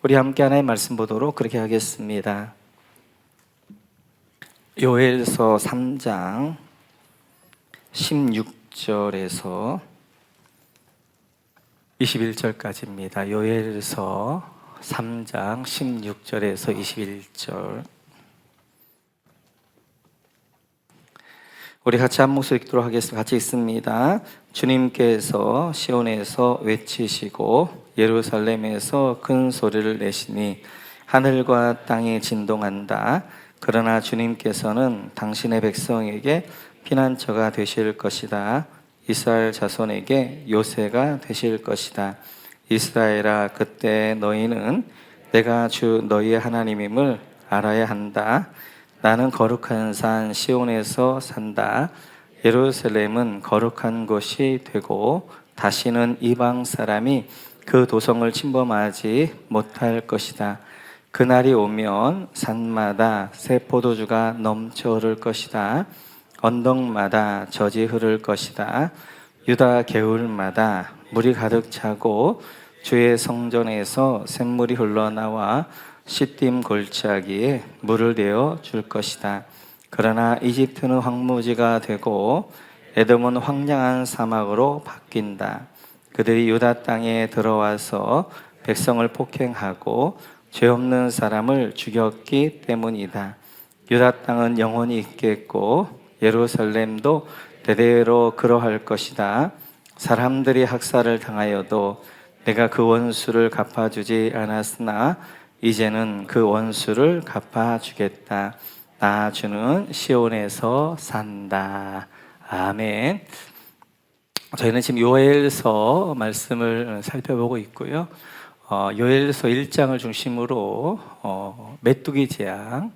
우리 함께 하나의 말씀 보도록 그렇게 하겠습니다. 요엘서 3장 16절에서 21절까지입니다. 요엘서 3장 16절에서 21절. 우리 같이 한 목소리 읽도록 하겠습니다. 같이 읽습니다. 주님께서 시온에서 외치시고 예루살렘에서 큰 소리를 내시니 하늘과 땅이 진동한다. 그러나 주님께서는 당신의 백성에게 피난처가 되실 것이다. 이스라엘 자손에게 요새가 되실 것이다. 이스라엘아, 그때 너희는 내가 주 너희의 하나님임을 알아야 한다. 나는 거룩한 산 시온에서 산다. 예루살렘은 거룩한 곳이 되고 다시는 이방 사람이 그 도성을 침범하지 못할 것이다. 그날이 오면 산마다 새 포도주가 넘쳐 흐를 것이다. 언덕마다 젖이 흐를 것이다. 유다 개울마다 물이 가득 차고 주의 성전에서 샘물이 흘러나와 시딤 골짜기에 물을 내어 줄 것이다. 그러나 이집트는 황무지가 되고 에돔은 황량한 사막으로 바뀐다. 그들이 유다 땅에 들어와서 백성을 폭행하고 죄 없는 사람을 죽였기 때문이다. 유다 땅은 영원히 있겠고 예루살렘도 대대로 그러할 것이다. 사람들이 학살을 당하여도 내가 그 원수를 갚아주지 않았으나 이제는 그 원수를 갚아주겠다. 나 주는 시온에서 산다. 아멘. 저희는 지금 요엘서 말씀을 살펴보고 있고요. 요엘서 1장을 중심으로 메뚜기 재앙,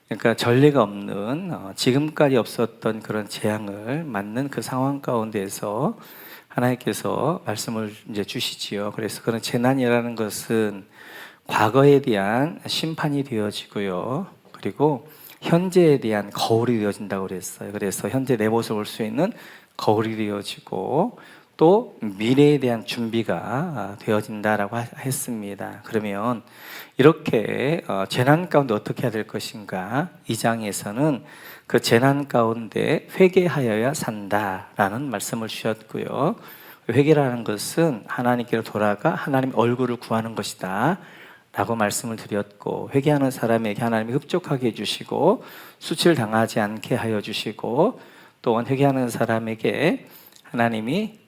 그러니까 전례가 없는 지금까지 없었던 그런 재앙을 맞는 그 상황 가운데서 하나님께서 말씀을 이제 주시지요. 그래서 그런 재난이라는 것은 과거에 대한 심판이 되어지고요. 그리고 현재에 대한 거울이 되어진다고 그랬어요. 그래서 현재 내 모습을 볼 수 있는 거울이 되어지고 또 미래에 대한 준비가 되어진다라고 했습니다. 그러면 이렇게 재난 가운데 어떻게 해야 될 것인가? 이 장에서는 그 재난 가운데 회개하여야 산다라는 말씀을 주셨고요. 회개라는 것은 하나님께로 돌아가 하나님 얼굴을 구하는 것이다 라고 말씀을 드렸고, 회개하는 사람에게 하나님이 흡족하게 해주시고 수치를 당하지 않게 하여 주시고, 또한 회개하는 사람에게 하나님이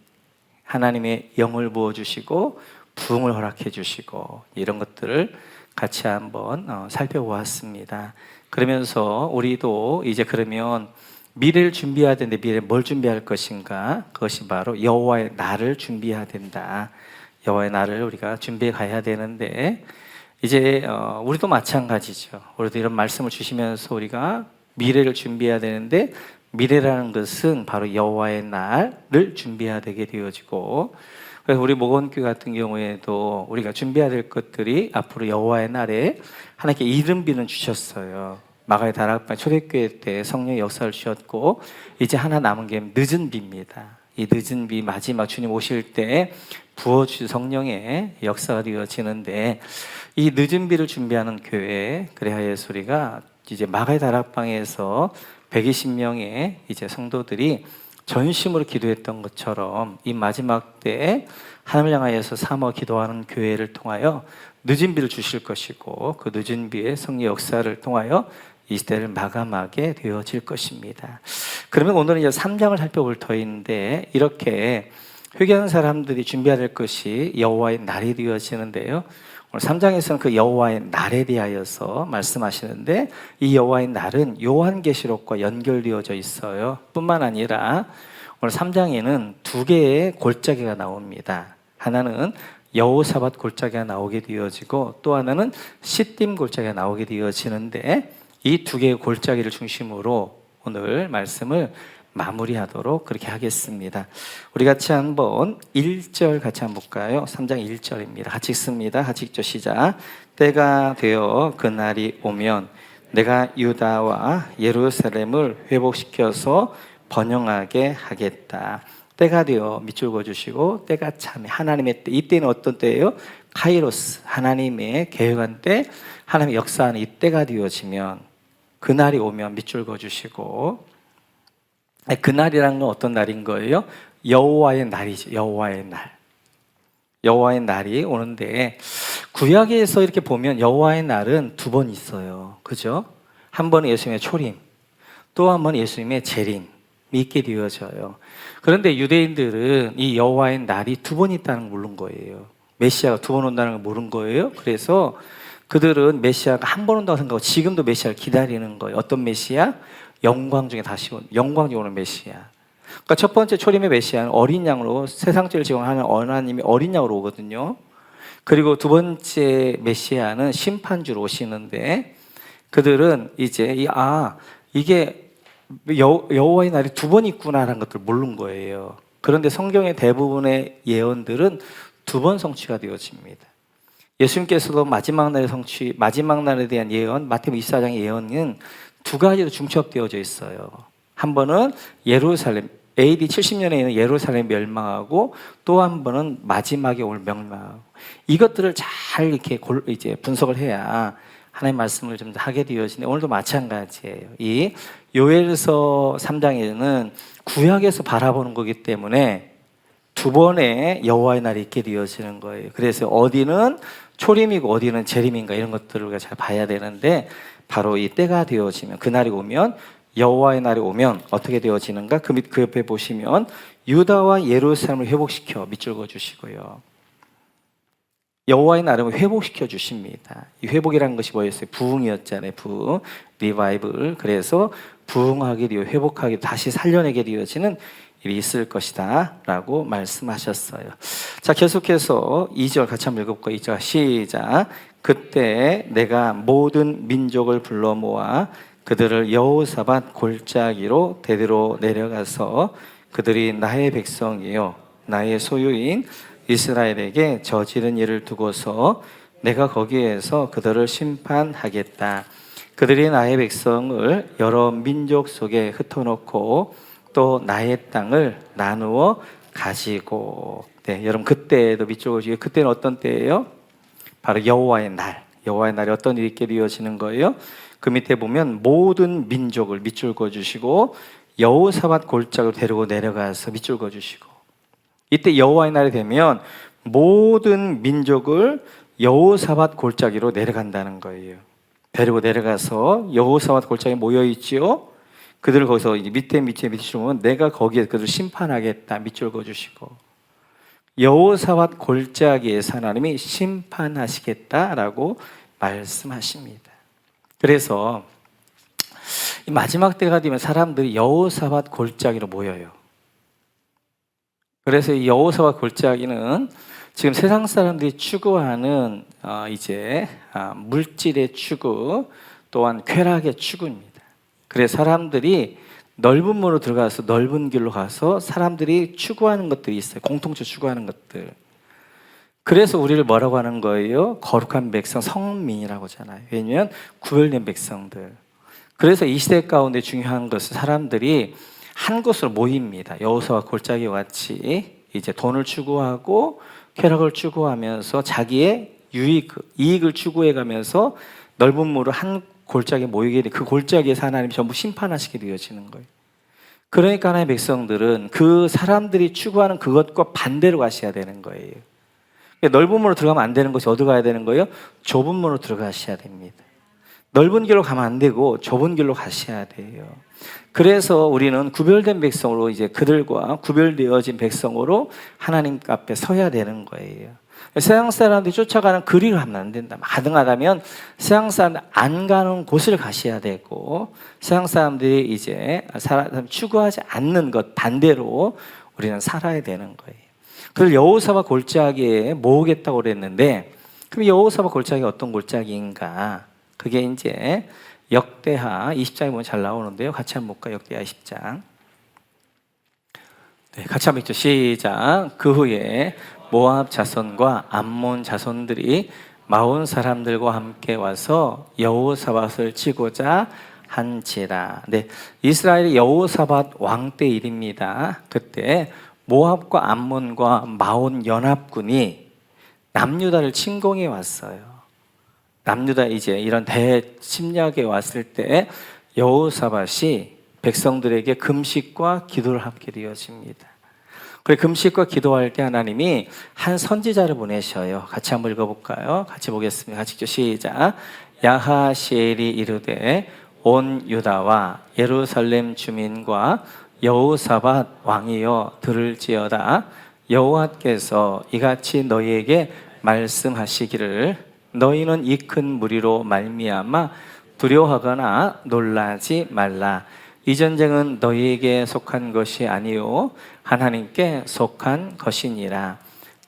하나님의 영을 부어주시고 부흥을 허락해 주시고, 이런 것들을 같이 한번 살펴보았습니다. 그러면서 우리도 이제 그러면 미래를 준비해야 되는데 미래에 뭘 준비할 것인가? 그것이 바로 여호와의 날을 준비해야 된다. 여호와의 날을 우리가 준비해 가야 되는데, 이제 우리도 마찬가지죠. 우리도 이런 말씀을 주시면서 우리가 미래를 준비해야 되는데, 미래라는 것은 바로 여호와의 날을 준비해야 되게 되어지고, 그래서 우리 목원교회 같은 경우에도 우리가 준비해야 될 것들이 앞으로 여호와의 날에 하나님께 이른비는 주셨어요. 마가의 다락방 초대교회 때 성령의 역사를 주셨고, 이제 하나 남은 게 늦은 비입니다. 이 늦은 비, 마지막 주님 오실 때 부어주신 성령의 역사가 되어지는데, 이 늦은 비를 준비하는 교회, 그래야해서 우리가 이제 마가의 다락방에서 120명의 이제 성도들이 전심으로 기도했던 것처럼 이 마지막 때에 하나님을 향하여서 삼어 기도하는 교회를 통하여 늦은 비를 주실 것이고, 그 늦은 비의 성령 역사를 통하여 이 시대를 마감하게 되어질 것입니다. 그러면 오늘은 이제 3장을 살펴볼 터인데, 이렇게 회개하는 사람들이 준비해야 될 것이 여호와의 날이 되어지는데요. 오늘 3장에서는 그 여호와의 날에 대하여서 말씀하시는데, 이 여호와의 날은 요한계시록과 연결되어져 있어요. 뿐만 아니라 오늘 3장에는 두 개의 골짜기가 나옵니다. 하나는 여호사밧 골짜기가 나오게 되어지고, 또 하나는 시딤 골짜기가 나오게 되어지는데, 이 두 개의 골짜기를 중심으로 오늘 말씀을 마무리하도록 그렇게 하겠습니다. 우리 같이 한번 1절 같이 한번 볼까요? 3장 1절입니다. 같이 읽습니다. 같이 읽죠. 시작. 때가 되어 그날이 오면 내가 유다와 예루살렘을 회복시켜서 번영하게 하겠다. 때가 되어 밑줄 그어주시고 때가 참에 하나님의 때. 이때는 어떤 때예요? 카이로스, 하나님의 계획한 때, 하나님의 역사하는 이 때가 되어지면 그날이 오면 밑줄 그어주시고, 그날이라는 건 어떤 날인 거예요? 여호와의 날이죠. 여호와의 날. 여호와의 날이 오는데 구약에서 이렇게 보면 여호와의 날은 두 번 있어요. 그죠? 한 번은 예수님의 초림, 또 한 번은 예수님의 재림이 있게 되어져요. 그런데 유대인들은 이 여호와의 날이 두 번 있다는 걸 모른 거예요. 메시아가 두 번 온다는 걸 모른 거예요. 그래서 그들은 메시아가 한 번 온다고 생각하고 지금도 메시아를 기다리는 거예요. 어떤 메시아? 영광 중에 다시 영광 중에 오는 메시아. 그러니까 첫 번째 초림의 메시아는 어린 양으로 세상 죄를 지원하는 하나님이 어린 양으로 오거든요. 그리고 두 번째 메시아는 심판주로 오시는데 그들은 이제 이게 여호와의 날이 두 번 있구나라는 것들을 모르는 거예요. 그런데 성경의 대부분의 예언들은 두 번 성취가 되어집니다. 예수님께서도 마지막 날의 성취, 마지막 날에 대한 예언, 마태복음 24장의 예언은 두 가지로 중첩되어져 있어요. 한 번은 예루살렘, AD 70년에 있는 예루살렘 멸망하고, 또 한 번은 마지막에 올 멸망하고. 이것들을 잘 이렇게 이제 분석을 해야 하나님의 말씀을 좀 하게 되어지는데, 오늘도 마찬가지예요. 이 요엘서 3장에는 구약에서 바라보는 거기 때문에 두 번의 여호와의 날이 있게 되어지는 거예요. 그래서 어디는 초림이고 어디는 재림인가 이런 것들을 우리가 잘 봐야 되는데, 바로 이 때가 되어지면, 그날이 오면, 여호와의 날이 오면 어떻게 되어지는가? 그 옆에 보시면 유다와 예루살렘을 회복시켜 밑줄 그어주시고요. 여호와의 날은 회복시켜 주십니다. 이 회복이라는 것이 뭐였어요? 부흥이었잖아요. 부흥, 리바이블. 그래서 부흥하게 되어 회복하게 다시 살려내게 되어지는 일이 있을 것이다 라고 말씀하셨어요. 자, 계속해서 2절 같이 한번 읽어볼까요? 2절 시작. 그때 내가 모든 민족을 불러 모아 그들을 여호사밧 골짜기로 데리러 내려가서 그들이 나의 백성이요 나의 소유인 이스라엘에게 저지른 일을 두고서 내가 거기에서 그들을 심판하겠다. 그들이 나의 백성을 여러 민족 속에 흩어놓고 또 나의 땅을 나누어 가지고. 네, 여러분 그때도 밑줄 그어주시고, 그때는 어떤 때예요? 바로 여호와의 날. 여호와의 날에 어떤 일이 있게 되어지는 거예요? 그 밑에 보면 모든 민족을 밑줄 그어주시고 여호사밧 골짜기로 데리고 내려가서 밑줄 그어주시고, 이때 여호와의 날이 되면 모든 민족을 여호사밧 골짜기로 내려간다는 거예요. 데리고 내려가서 여호사밧 골짜기에 모여있지요. 그들을 거기서 이제 밑에 보면 내가 거기에 그들을 심판하겠다 밑줄 그어주시고, 여호사밧 골짜기에서 하나님이 심판하시겠다라고 말씀하십니다. 그래서 이 마지막 때가 되면 사람들이 여호사밧 골짜기로 모여요. 그래서 이 여호사밧 골짜기는 지금 세상 사람들이 추구하는 물질의 추구, 또한 쾌락의 추구입니다. 그래서 사람들이 넓은 문으로 들어가서 넓은 길로 가서 사람들이 추구하는 것들이 있어요. 공통적으로 추구하는 것들. 그래서 우리를 뭐라고 하는 거예요? 거룩한 백성, 성민이라고 하잖아요. 왜냐하면 구별된 백성들. 그래서 이 시대 가운데 중요한 것은 사람들이 한 곳으로 모입니다. 여호사밧 골짜기와 같이 이제 돈을 추구하고 쾌락을 추구하면서 자기의 이익을 추구해가면서 넓은 물을 한 골짜기에 모이게 돼. 그 골짜기에서 하나님이 전부 심판하시게 되어지는 거예요. 그러니까 하나님의 백성들은 그 사람들이 추구하는 그것과 반대로 가셔야 되는 거예요. 넓은 문으로 들어가면 안 되는 것이 어디 가야 되는 거예요? 좁은 문으로 들어가셔야 됩니다. 넓은 길로 가면 안 되고 좁은 길로 가셔야 돼요. 그래서 우리는 구별된 백성으로, 이제 그들과 구별되어진 백성으로 하나님 앞에 서야 되는 거예요. 세상 사람들이 쫓아가는 그 길을 가면 안 된다. 가능하다면 세상 사람들 안 가는 곳을 가셔야 되고, 세상 사람들이 이제 추구하지 않는 것 반대로 우리는 살아야 되는 거예요. 그걸 여호사밧 골짜기에 모으겠다고 그랬는데, 그럼 여호사밧 골짜기가 어떤 골짜기인가? 그게 이제 역대하 20장에 보면 잘 나오는데요. 같이 한번 볼까요? 역대하 20장. 네, 같이 한번 읽죠. 시작. 그 후에 모압 자손과 암몬 자손들이 마온 사람들과 함께 와서 여호사밧을 치고자 한지라. 네, 이스라엘의 여호사밧 왕 때 일입니다. 그때 모압과 암몬과 마온 연합군이 남유다를 침공해 왔어요. 남유다 이제 이런 대침략에 왔을 때 여호사밧이 백성들에게 금식과 기도를 하게 되어집니다. 그래 금식과 기도할 때 하나님이 한 선지자를 보내셔요. 같이 한번 읽어볼까요? 같이 보겠습니다. 같이 시작. 야하시엘이 이르되 온 유다와 예루살렘 주민과 여호사밧 왕이여 들을지어다. 여호와께서 이같이 너희에게 말씀하시기를 너희는 이 큰 무리로 말미암아 두려워하거나 놀라지 말라. 이 전쟁은 너희에게 속한 것이 아니요 하나님께 속한 것이니라.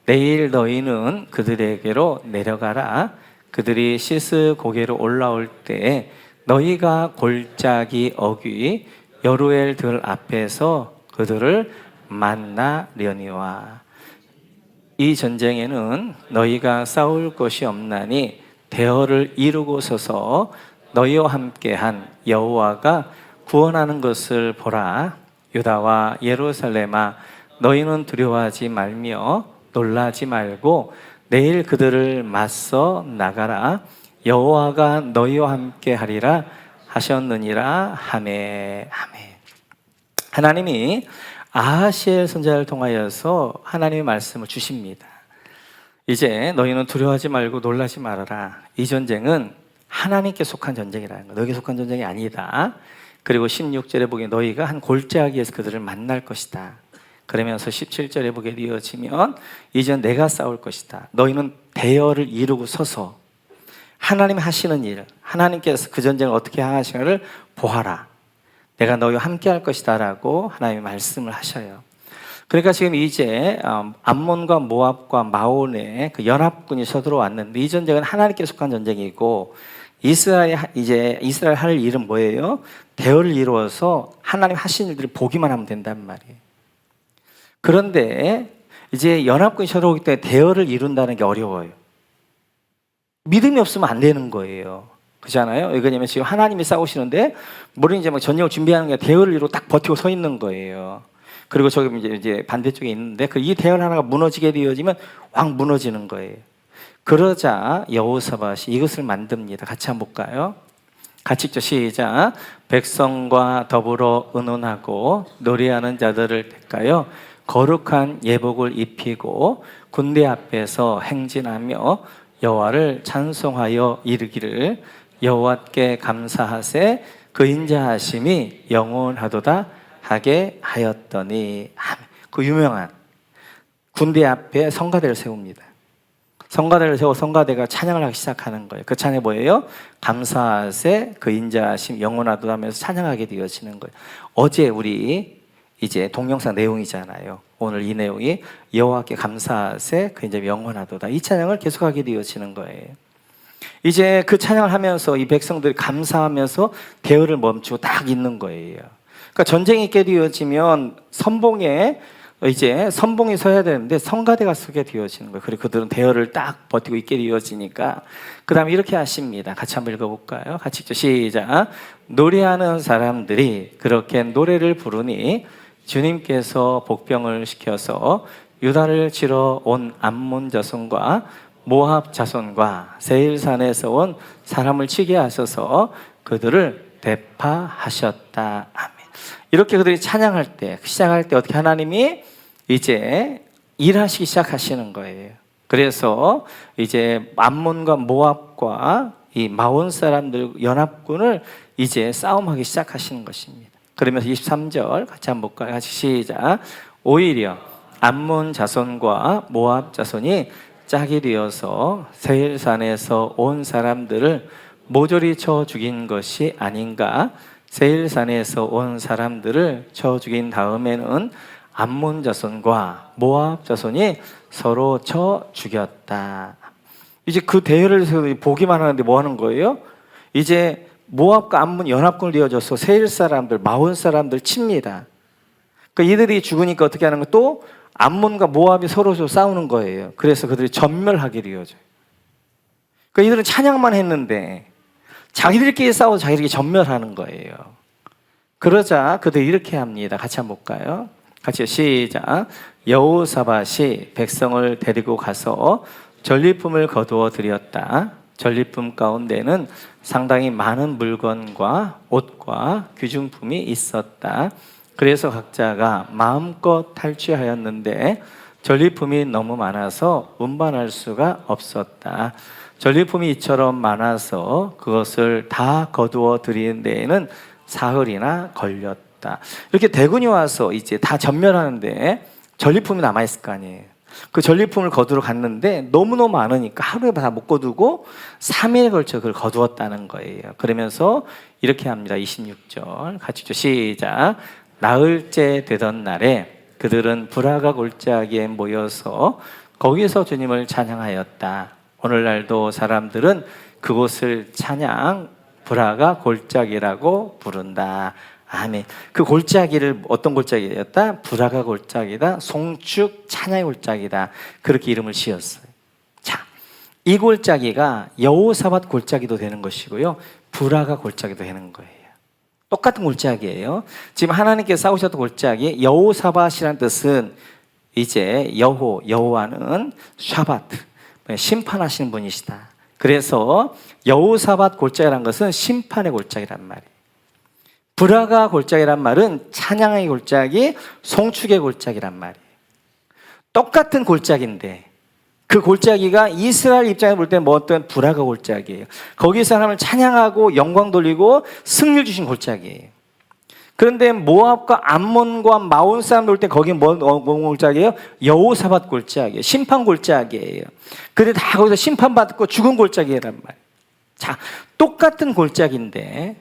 내일 너희는 그들에게로 내려가라. 그들이 시스 고개로 올라올 때 너희가 골짜기 어귀 여루엘 들 앞에서 그들을 만나려니와. 이 전쟁에는 너희가 싸울 것이 없나니 대허를 이루고 서서 너희와 함께한 여호와가 구원하는 것을 보라. 유다와 예루살렘아 너희는 두려워하지 말며 놀라지 말고 내일 그들을 맞서 나가라. 여호와가 너희와 함께 하리라 하셨느니라. 아멘. 아멘. 하나님이 아하시엘 선지자를 통하여서 하나님의 말씀을 주십니다. 이제 너희는 두려워하지 말고 놀라지 말아라. 이 전쟁은 하나님께 속한 전쟁이라는 거. 너에게 속한 전쟁이 아니다. 그리고 16절에 보기에 너희가 한 골짜기에서 그들을 만날 것이다. 그러면서 17절에 보게 이어지면 이제 내가 싸울 것이다. 너희는 대열을 이루고 서서 하나님이 하시는 일, 하나님께서 그 전쟁을 어떻게 하시는가를 보아라. 내가 너희와 함께 할 것이다 라고 하나님이 말씀을 하셔요. 그러니까 지금 이제 암몬과 모압과 마온의 그 연합군이 서들어왔는데 이 전쟁은 하나님께 속한 전쟁이고 이스라엘 할 일은 뭐예요? 대열을 이루어서 하나님 하신 일들을 보기만 하면 된단 말이에요. 그런데 이제 연합군이 서들어오기 때문에 대열을 이룬다는 게 어려워요. 믿음이 없으면 안 되는 거예요. 그렇잖아요? 왜냐면 지금 하나님이 싸우시는데 우리는 이제 막 전쟁을 준비하는 게 대열을 이루고 딱 버티고 서 있는 거예요. 그리고 저기 이제 반대쪽에 있는데 이 대열 하나가 무너지게 되어지면 확 무너지는 거예요. 그러자 여호사밧이 이것을 만듭니다. 같이 한번 볼까요? 같이 읽죠. 시작. 백성과 더불어 의논하고 노래하는 자들을 택하여 거룩한 예복을 입히고 군대 앞에서 행진하며 여호와를 찬송하여 이르기를 여호와께 감사하세 그 인자하심이 영원하도다 하게 하였더니. 그 유명한 군대 앞에 성가대를 세웁니다. 성가대를 세워 성가대가 찬양을 하기 시작하는 거예요. 그 찬양이 뭐예요? 감사하세 그 인자하심 영원하도다 하면서 찬양하게 되어지는 거예요. 어제 우리 이제 동영상 내용이잖아요. 오늘 이 내용이 여호와께 감사하세 그 인자함이 영원하도다. 이 찬양을 계속하게 되어지는 거예요. 이제 그 찬양을 하면서 이 백성들이 감사하면서 대열을 멈추고 딱 있는 거예요. 그러니까 전쟁이 있게 되어지면 선봉이 서야 되는데 성가대가 서게 되어지는 거예요. 그리고 그들은 대열을 딱 버티고 있게 되어지니까 그 다음에 이렇게 하십니다. 같이 한번 읽어볼까요? 같이 읽죠. 시작. 노래하는 사람들이 그렇게 노래를 부르니 주님께서 복병을 시켜서 유다를 치러 온 암몬 자손과 모압 자손과 세일산에서 온 사람을 치게 하셔서 그들을 대파하셨다. 아멘. 이렇게 그들이 찬양할 때, 시작할 때 어떻게 하나님이 이제 일하시기 시작하시는 거예요. 그래서 이제 암몬과 모압과 이 마온 사람들 연합군을 이제 싸움하기 시작하시는 것입니다. 그러면서 23절 같이 한번 볼까요? 같이 시작. 오히려 암몬 자손과 모압 자손이 짝이 되어서 세일산에서 온 사람들을 모조리 쳐 죽인 것이 아닌가. 세일산에서 온 사람들을 쳐 죽인 다음에는 암몬 자손과 모압 자손이 서로 쳐 죽였다. 이제 그 대열을 보기만 하는데 뭐 하는 거예요? 이제 모압과 암몬 연합군을 이어져서 세일 사람들, 마온 사람들 칩니다. 그러니까 이들이 죽으니까 어떻게 하는 거? 또 암몬과 모압이 서로 싸우는 거예요. 그래서 그들이 전멸하게 되어져요. 그러니까 이들은 찬양만 했는데 자기들끼리 싸워서 자기들끼리 전멸하는 거예요. 그러자 그들이 이렇게 합니다. 같이 한번 볼까요? 같이 시작. 여호사밧이 백성을 데리고 가서 전리품을 거두어 드렸다. 전리품 가운데는 상당히 많은 물건과 옷과 귀중품이 있었다. 그래서 각자가 마음껏 탈취하였는데 전리품이 너무 많아서 운반할 수가 없었다. 전리품이 이처럼 많아서 그것을 다 거두어 드리는 데에는 사흘이나 걸렸다. 이렇게 대군이 와서 이제 다 전멸하는데 전리품이 남아있을 거 아니에요. 그 전리품을 거두러 갔는데 너무너무 많으니까 하루에 다 못 거두고 3일에 걸쳐 그걸 거두었다는 거예요. 그러면서 이렇게 합니다. 26절 같이 읽죠. 시작. 나흘째 되던 날에 그들은 브라가 골짜기에 모여서 거기서 주님을 찬양하였다. 오늘날도 사람들은 그곳을 찬양 브라가 골짜기라고 부른다. 아멘. 그 골짜기를 어떤 골짜기였다? 브라가 골짜기다. 송축 찬양의 골짜기다. 그렇게 이름을 지었어요. 자, 이 골짜기가 여호사밧 골짜기도 되는 것이고요, 브라가 골짜기도 되는 거예요. 똑같은 골짜기예요. 지금 하나님께서 쌓으셨던 골짜기, 여호사밧이라는 뜻은 이제 여호와는 샤바트, 심판하시는 분이시다. 그래서 여호사밧 골짜기라는 것은 심판의 골짜기란 말이에요. 브라가 골짜기란 말은 찬양의 골짜기, 송축의 골짜기란 말이에요. 똑같은 골짜기인데 그 골짜기가 이스라엘 입장에 볼 때 뭐 어떤 브라가 골짜기예요. 거기서 하나님을 찬양하고 영광 돌리고 승리를 주신 골짜기예요. 그런데 모압과 암몬과 마온 사람들 올 때 거기 뭐 골짜기예요? 여호사밧 골짜기예요. 심판 골짜기예요. 근데 다 거기서 심판받고 죽은 골짜기란 말이에요. 자, 똑같은 골짜기인데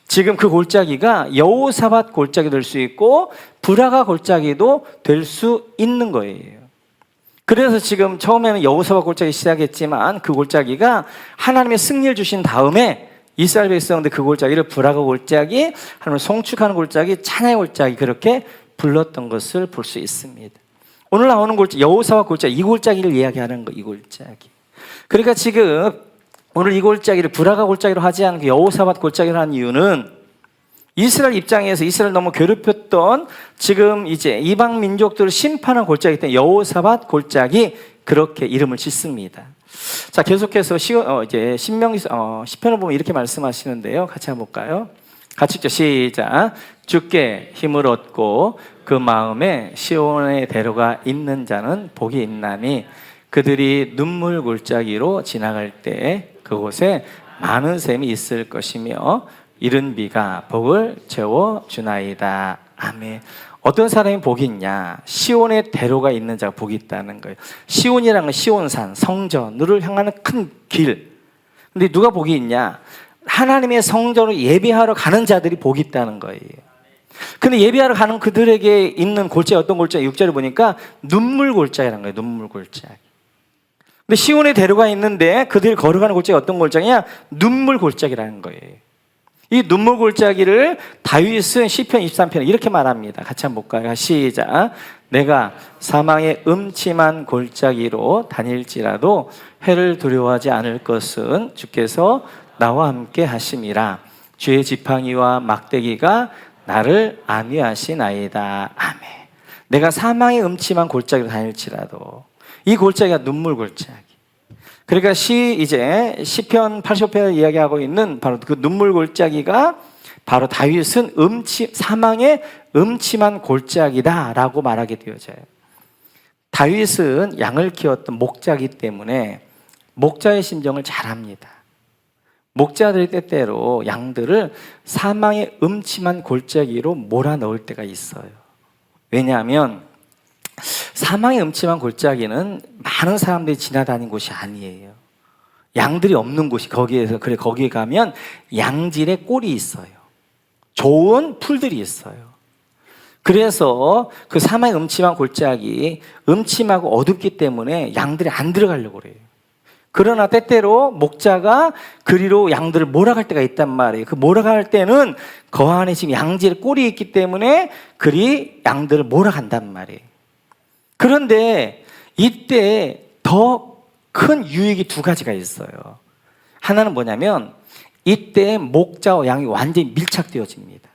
지금 그 골짜기가 여호사밧 골짜기 될 수 있고 브라가 골짜기도 될 수 있는 거예요. 그래서 지금 처음에는 여호사밧 골짜기 시작했지만 그 골짜기가 하나님의 승리를 주신 다음에 이스라엘 백성들 그 골짜기를 브라가 골짜기, 하나님을 송축하는 골짜기, 찬양의 골짜기 그렇게 불렀던 것을 볼 수 있습니다. 오늘 나오는 골짜기, 여호사밧 골짜기, 이 골짜기를 이야기하는 거, 이 골짜기. 그러니까 지금 오늘 이 골짜기를 브라가 골짜기로 하지 않고 여호사밧 골짜기로 한 이유는 이스라엘 입장에서 이스라엘 너무 괴롭혔던 지금 이제 이방 민족들을 심판한 골짜기 때문에 여호사밧 골짜기 그렇게 이름을 짓습니다. 자, 계속해서 이제 시편을 보면 이렇게 말씀하시는데요. 같이 한번 볼까요? 같이 읽죠. 시작. 주께 힘을 얻고 그 마음에 시온의 대로가 있는 자는 복이 있나니 그들이 눈물 골짜기로 지나갈 때 그곳에 많은 샘이 있을 것이며 이른 비가 복을 채워주나이다. 아멘. 어떤 사람이 복이 있냐? 시온의 대로가 있는 자가 복이 있다는 거예요. 시온이라는 건 시온산, 성전을 향하는 큰 길. 근데 누가 복이 있냐? 하나님의 성전을 예배하러 가는 자들이 복이 있다는 거예요. 근데 예배하러 가는 그들에게 있는 골짜기, 어떤 골짜기? 6절을 보니까 눈물 골짜기라는 거예요. 눈물 골짜기. 근데 시온의 대로가 있는데 그들이 걸어가는 골짜기 어떤 골짜기냐? 눈물 골짜기라는 거예요. 이 눈물 골짜기를 다윗은 시편 23편에 이렇게 말합니다. 같이 한번 볼까요? 시작. 내가 사망의 음침한 골짜기로 다닐지라도 해를 두려워하지 않을 것은 주께서 나와 함께 하심이라. 주의 지팡이와 막대기가 나를 안위하시나이다. 아멘. 내가 사망의 음침한 골짜기로 다닐지라도, 이 골짜기가 눈물 골짜기. 그러니까 이제 시편 85편을 이야기하고 있는 바로 그 눈물 골짜기가 바로 다윗은 사망의 음침한 골짜기다라고 말하게 되어져요. 다윗은 양을 키웠던 목자이기 때문에 목자의 심정을 잘 압니다. 목자들이 때때로 양들을 사망의 음침한 골짜기로 몰아넣을 때가 있어요. 왜냐하면 사망의 음침한 골짜기는 많은 사람들이 지나다니는 곳이 아니에요. 양들이 없는 곳이 거기에 가면 양질의 꼴이 있어요. 좋은 풀들이 있어요. 그래서 그 사망의 음침한 골짜기, 음침하고 어둡기 때문에 양들이 안 들어가려고 그래요. 그러나 때때로 목자가 그리로 양들을 몰아갈 때가 있단 말이에요. 그 몰아갈 때는 그 안에 지금 양질의 꼴이 있기 때문에 그리 양들을 몰아간단 말이에요. 그런데 이때 더 큰 유익이 두 가지가 있어요. 하나는 뭐냐면 이때 목자와 양이 완전히 밀착되어집니다.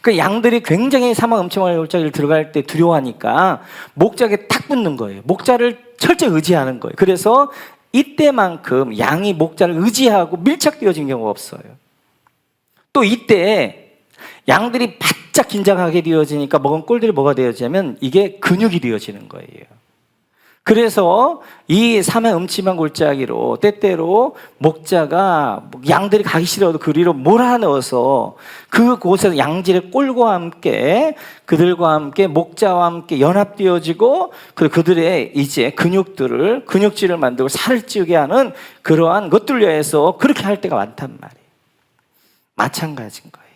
그 양들이 굉장히 사막 음침한 골짜기를 들어갈 때 두려워하니까 목자에게 탁 붙는 거예요. 목자를 철저히 의지하는 거예요. 그래서 이때만큼 양이 목자를 의지하고 밀착되어진 경우가 없어요. 또 이때 양들이 바짝 긴장하게 되어지니까 먹은 꼴들이 뭐가 되어지냐면 이게 근육이 되어지는 거예요. 그래서 이 사막 음침한 골짜기로 때때로 목자가 양들이 가기 싫어도 그리로 몰아넣어서 그곳에서 양질의 꼴과 함께 그들과 함께 목자와 함께 연합되어지고 그들의 이제 근육질을 만들고 살을 찌우게 하는 그러한 것들로 해서 그렇게 할 때가 많단 말이에요. 마찬가지인 거예요.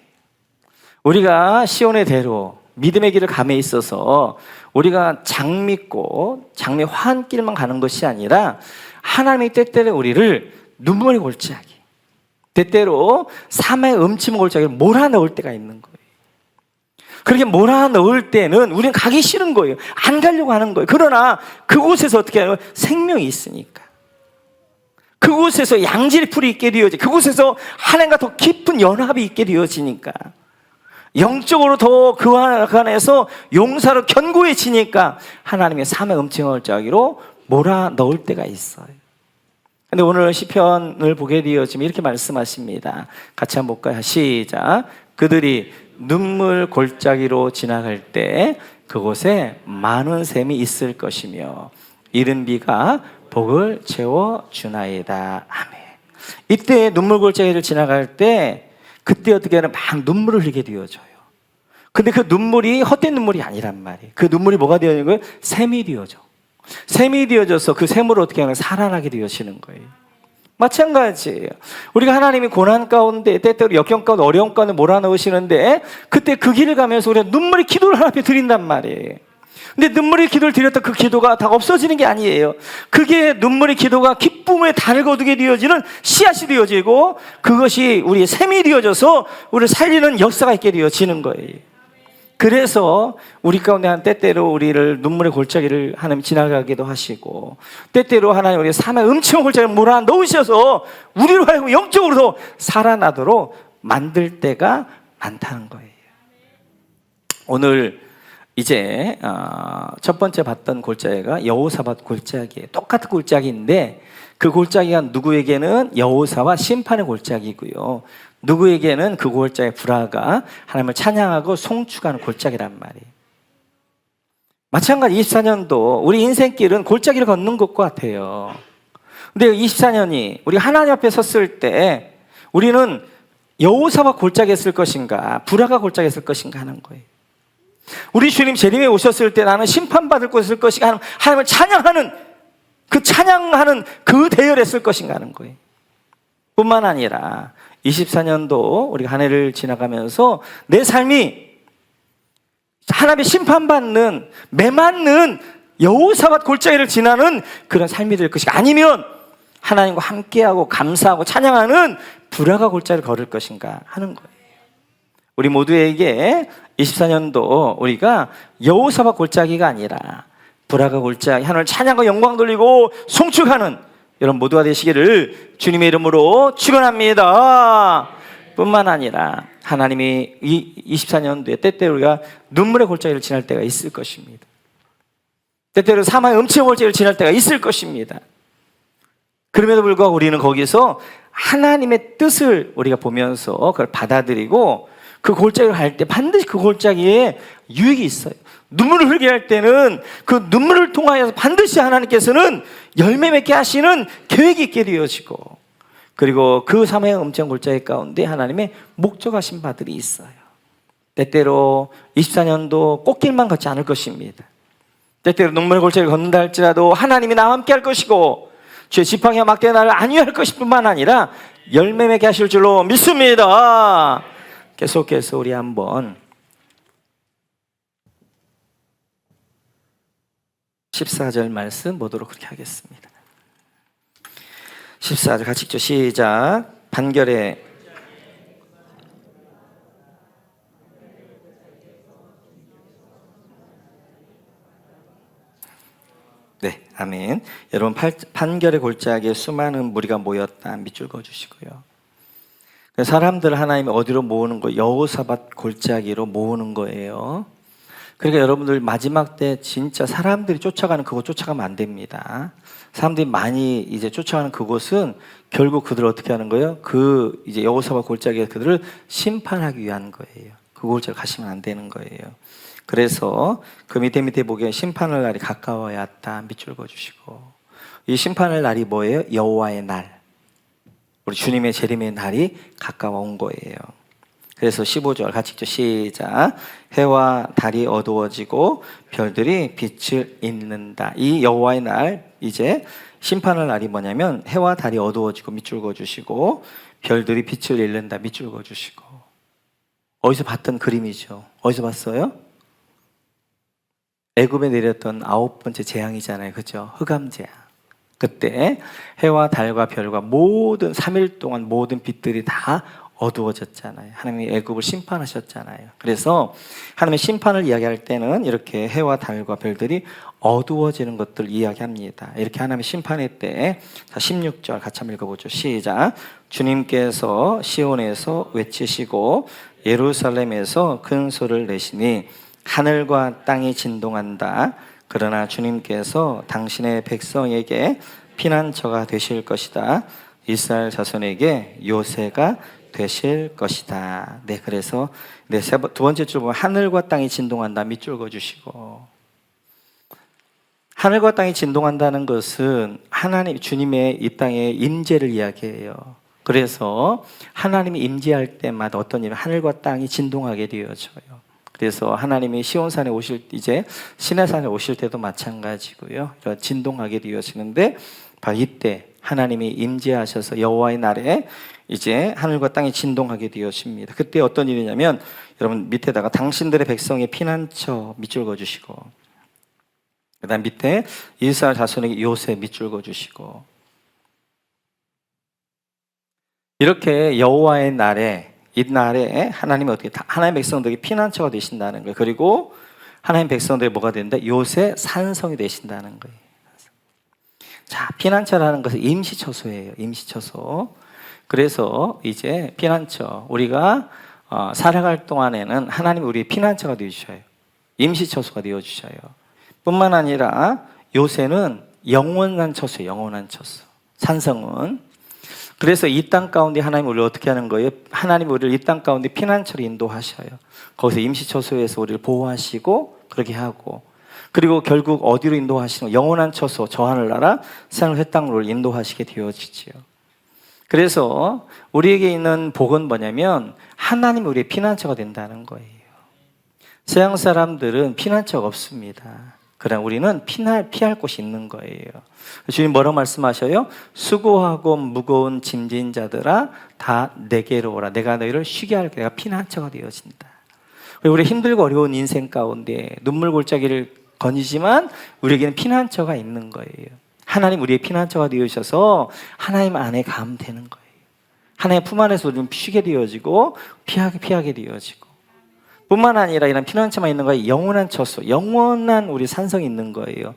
우리가 시온의 대로 믿음의 길을 감에 있어서 우리가 장밋고 장미 화한길만 가는 것이 아니라 하나님이 때때로 우리를 눈물의 골짜기, 때때로 사막의 음침한 골짜기를 몰아넣을 때가 있는 거예요. 그렇게 몰아넣을 때는 우리는 가기 싫은 거예요. 안 가려고 하는 거예요. 그러나 그곳에서 어떻게 해요? 생명이 있으니까. 그곳에서 양질의 풀이 있게 되어지, 그곳에서 하나님과 더 깊은 연합이 있게 되어지니까, 영적으로 더 그 안에서 용사로 견고해지니까 하나님의 사막 음침한 골짜기로 몰아넣을 때가 있어요. 근데 오늘 시편을 보게 되어지면 이렇게 말씀하십니다. 같이 한번 볼까요? 시작. 그들이 눈물 골짜기로 지나갈 때 그곳에 많은 샘이 있을 것이며 이른 비가 복을 채워주나이다. 아멘. 이때 눈물 골짜기를 지나갈 때 그때 어떻게 하면 막 눈물을 흘리게 되어져요. 근데 그 눈물이 헛된 눈물이 아니란 말이에요. 그 눈물이 뭐가 되어지는 거예요? 샘이 되어져. 샘이 되어져서 그 샘으로 어떻게 하면 살아나게 되어지는 거예요. 마찬가지예요. 우리가 하나님이 고난 가운데 때때로 역경 가운데 어려움 가운데 몰아넣으시는데 그때 그 길을 가면서 우리가 눈물의 기도를 하나님 앞에 드린단 말이에요. 근데 눈물의 기도를 드렸던 그 기도가 다 없어지는 게 아니에요. 그게 눈물의 기도가 기쁨의 단을 거두게 되어지는 씨앗이 되어지고 그것이 우리의 샘이 되어져서 우리를 살리는 역사가 있게 되어지는 거예요. 그래서 우리 가운데 한 때때로 우리를 눈물의 골짜기를 하나님 지나가기도 하시고 때때로 하나님 우리의 삶의 음침한 골짜기를 몰아넣으셔서 우리로 하여금 영적으로도 살아나도록 만들 때가 많다는 거예요. 오늘 이제 첫 번째 봤던 골짜기가 여호사밧 골짜기예요. 똑같은 골짜기인데 그 골짜기가 누구에게는 여호사와 심판의 골짜기고요, 누구에게는 그 골짜기 불화가 하나님을 찬양하고 송축하는 골짜기란 말이에요. 마찬가지 24년도 우리 인생길은 골짜기를 걷는 것 같아요. 근데 24년이 우리가 하나님 앞에 섰을 때 우리는 여호사밧 골짜기에 쓸 것인가 불화가 골짜기에 쓸 것인가 하는 거예요. 우리 주님 재림에 오셨을 때 나는 심판받을 곳에 쓸 것인가, 하나님을 찬양하는 그 대열에 쓸 것인가 하는 거예요. 뿐만 아니라 24년도 우리가 한 해를 지나가면서 내 삶이 하나님의 심판받는 매맞는 여호사밧 골짜기를 지나는 그런 삶이 될 것인가, 아니면 하나님과 함께하고 감사하고 찬양하는 불화가 골짜기를 걸을 것인가 하는 거예요. 우리 모두에게 24년도 우리가 여호사밧 골짜기가 아니라 불화가 골짜기, 하나님을 찬양과 영광 돌리고 송축하는 여러분 모두가 되시기를 주님의 이름으로 축원합니다. 뿐만 아니라 하나님이 이 24년도에 때때로 우리가 눈물의 골짜기를 지날 때가 있을 것입니다. 때때로 사망의 음침한 골짜기를 지날 때가 있을 것입니다. 그럼에도 불구하고 우리는 거기서 하나님의 뜻을 우리가 보면서 그걸 받아들이고 그 골짜기를 갈 때 반드시 그 골짜기에 유익이 있어요. 눈물을 흘리게 할 때는 그 눈물을 통하여서 반드시 하나님께서는 열매 맺게 하시는 계획이 있게 되어지고, 그리고 그 사망의 음침한 골짜기 가운데 하나님의 목적하신 바들이 있어요. 때때로 24년도 꽃길만 걷지 않을 것입니다. 때때로 눈물의 골짜기를 걷는다 할지라도 하나님이 나와 함께 할 것이고 주의 지팡이와 막대 나를 안위할 것일 뿐만 아니라 열매 맺게 하실 줄로 믿습니다. 계속해서 우리 한번 14절 말씀 보도록 그렇게 하겠습니다. 14절 같이 읽죠. 시작. 판결에 네, 아멘. 여러분 판결의 골짜기에 수많은 무리가 모였다 밑줄 그어주시고요. 사람들 하나님이 어디로 모으는 거? 여호사밧 골짜기로 모으는 거예요. 그러니까 여러분들 마지막 때 진짜 사람들이 쫓아가는 그곳 쫓아가면 안 됩니다. 사람들이 많이 이제 쫓아가는 그곳은 결국 그들을 어떻게 하는 거예요? 그 이제 여호사밧 골짜기에 그들을 심판하기 위한 거예요. 그 골짜기 가시면 안 되는 거예요. 그래서 그 밑에 보기에 심판할 날이 가까워야 왔다 밑줄 그어주시고, 이 심판할 날이 뭐예요? 여호와의 날, 우리 주님의 재림의 날이 가까워온 거예요. 그래서 15절 같이 읽죠. 시작. 해와 달이 어두워지고 별들이 빛을 잃는다. 이 여호와의 날, 이제 심판할 날이 뭐냐면 해와 달이 어두워지고 밑줄 그어주시고 별들이 빛을 잃는다 밑줄 그어주시고. 어디서 봤던 그림이죠? 어디서 봤어요? 애굽에 내렸던 9번째 재앙이잖아요. 그죠? 흑암재앙. 그때 해와 달과 별과 모든 3일 동안 모든 빛들이 다 어두워졌잖아요. 하나님이 애굽을 심판하셨잖아요. 그래서 하나님의 심판을 이야기할 때는 이렇게 해와 달과 별들이 어두워지는 것들을 이야기합니다. 이렇게 하나님의 심판의 때, 자 16절 같이 한번 읽어보죠. 시작. 주님께서 시온에서 외치시고 예루살렘에서 큰 소리를 내시니 하늘과 땅이 진동한다. 그러나 주님께서 당신의 백성에게 피난처가 되실 것이다. 이스라엘 자손에게 요새가 되실 것이다. 네, 그래서 두 번째 줄 보면 하늘과 땅이 진동한다 밑줄 그어주시고, 하늘과 땅이 진동한다는 것은 하나님 주님의 이 땅의 임재를 이야기해요. 그래서 하나님이 임재할 때마다 어떤 일은 하늘과 땅이 진동하게 되어져요. 그래서 하나님이 시온산에 오실, 이제 시내산에 오실 때도 마찬가지고요. 이런 진동하게 되어지는데 바로 이때 하나님이 임재하셔서 여호와의 날에 이제 하늘과 땅이 진동하게 되어집니다. 그때 어떤 일이냐면, 여러분 밑에다가 당신들의 백성의 피난처 밑줄 그어주시고, 그 다음 밑에 이스라엘 자손에게 요새 밑줄 그어주시고, 이렇게 여호와의 날에, 이 날에 하나님이 어떻게 하나님의 백성들에게 피난처가 되신다는 거예요. 그리고 하나님 백성들이 뭐가 된다? 요새 산성이 되신다는 거예요. 자, 피난처라는 것은 임시처소예요. 임시처소. 그래서 이제 피난처, 우리가 살아갈 동안에는 하나님 우리 피난처가 되어주셔요. 임시처소가 되어주셔요. 뿐만 아니라 요새는 영원한 처소예요. 영원한 처소. 산성은. 그래서 이 땅 가운데 하나님 우리를 어떻게 하는 거예요? 하나님 우리를 이 땅 가운데 피난처로 인도하셔요. 거기서 임시처소에서 우리를 보호하시고 그렇게 하고, 그리고 결국 어디로 인도하시는, 영원한 처소 저 하늘나라 새하늘 새 땅으로 인도하시게 되어지지요. 그래서 우리에게 있는 복은 뭐냐면 하나님 우리의 피난처가 된다는 거예요. 세상 사람들은 피난처가 없습니다. 그러나 우리는 피할 곳이 있는 거예요. 주님 뭐라고 말씀하셔요? 수고하고 무거운 짐진 자들아 다 내게로 오라. 내가 너희를 쉬게 할게. 내가 피난처가 되어진다. 우리 힘들고 어려운 인생 가운데 눈물 골짜기를 거니지만 우리에게는 피난처가 있는 거예요. 하나님 우리의 피난처가 되어주셔서 하나님 안에 가면 되는 거예요. 하나님의 품 안에서 우리는 쉬게 되어지고 피하게 되어지고, 뿐만 아니라 이런 피난처만 있는 거예요. 영원한 처소, 영원한 우리 산성이 있는 거예요.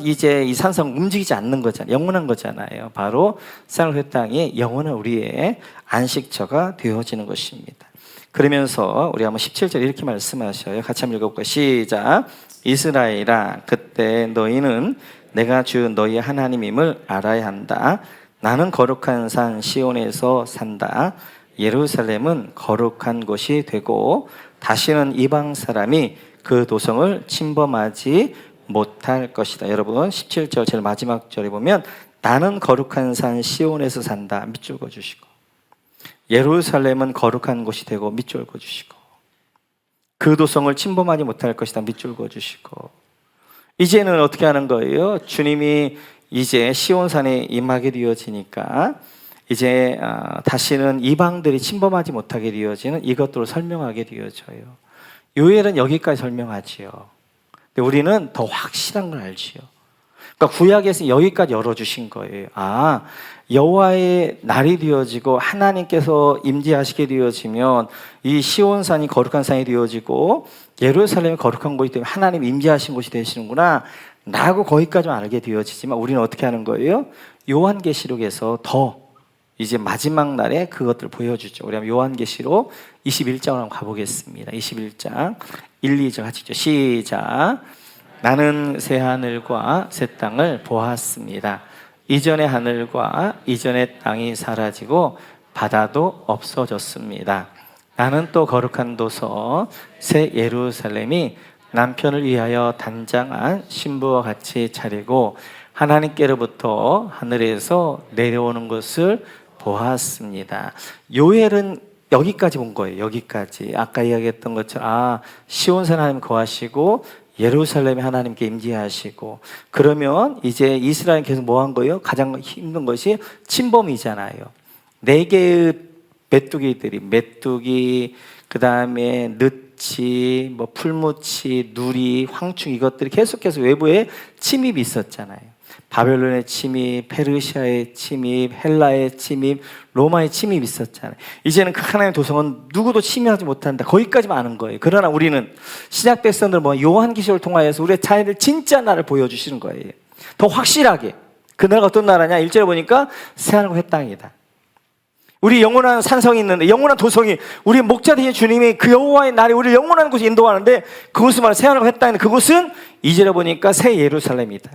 이제 이 산성 움직이지 않는 거잖아요. 영원한 거잖아요. 바로 새하늘 새 땅이 영원한 우리의 안식처가 되어지는 것입니다. 그러면서 우리 한번 17절 이렇게 말씀하셔요. 같이 한번 읽어볼까요? 시작. 이스라엘아, 그때 너희는 내가 주 너희 하나님임을 알아야 한다. 나는 거룩한 산 시온에서 산다. 예루살렘은 거룩한 곳이 되고 다시는 이방 사람이 그 도성을 침범하지 못할 것이다. 여러분 17절 제일 마지막 절에 보면 나는 거룩한 산 시온에서 산다 밑줄 그어주시고, 예루살렘은 거룩한 곳이 되고 밑줄 그어주시고, 그 도성을 침범하지 못할 것이다 밑줄 그어주시고, 이제는 어떻게 하는 거예요? 주님이 이제 시온산에 임하게 되어지니까 이제 다시는 이방들이 침범하지 못하게 되어지는 이것들을 설명하게 되어져요. 요엘은 여기까지 설명하지요. 근데 우리는 더 확실한 걸 알지요. 그러니까 구약에서 여기까지 열어주신 거예요. 아, 여호와의 날이 되어지고 하나님께서 임재하시게 되어지면 이 시온산이 거룩한 산이 되어지고 예루살렘이 거룩한 곳이 되면 하나님 임재하신 곳이 되시는구나 라고 거기까지만 알게 되어지지만 우리는 어떻게 하는 거예요? 요한계시록에서 더 이제 마지막 날에 그것들을 보여주죠. 우리 한번 요한계시록 21장으로 한번 가보겠습니다. 21장 1, 2절 같이 읽죠. 시작. 나는 새 하늘과 새 땅을 보았습니다. 이전의 하늘과 이전의 땅이 사라지고 바다도 없어졌습니다. 나는 또 거룩한 도서 새 예루살렘이 남편을 위하여 단장한 신부와 같이 차리고 하나님께로부터 하늘에서 내려오는 것을 보았습니다. 요엘은 여기까지 본 거예요. 여기까지. 아까 이야기했던 것처럼 시온산 하나님 거하시고 예루살렘에 하나님께 임재하시고, 그러면 이제 이스라엘 계속 뭐 한 거예요? 가장 힘든 것이 침범이잖아요. 4개의 메뚜기, 그 다음에 느치, 뭐 풀무치, 누리, 황충, 이것들이 계속해서 외부에 침입이 있었잖아요. 바벨론의 침입, 페르시아의 침입, 헬라의 침입, 로마의 침입이 있었잖아요. 이제는 그 하나님의 도성은 누구도 침입하지 못한다. 거기까지만 아는 거예요. 그러나 우리는 신약 백성들 요한계시록을 통하여서 우리의 자연을 진짜 나를 보여주시는 거예요. 더 확실하게. 그 나라가 어떤 나라냐? 1절에 보니까 새하늘과 새 땅이다. 우리 영원한 산성이 있는데, 영원한 도성이, 우리 목자 되신 주님이 그 여호와의 날에 우리를 영원한 곳에 인도하는데, 그곳을 말하는 새하늘과 새 땅인데, 그곳은 2절에 보니까 새 예루살렘이다.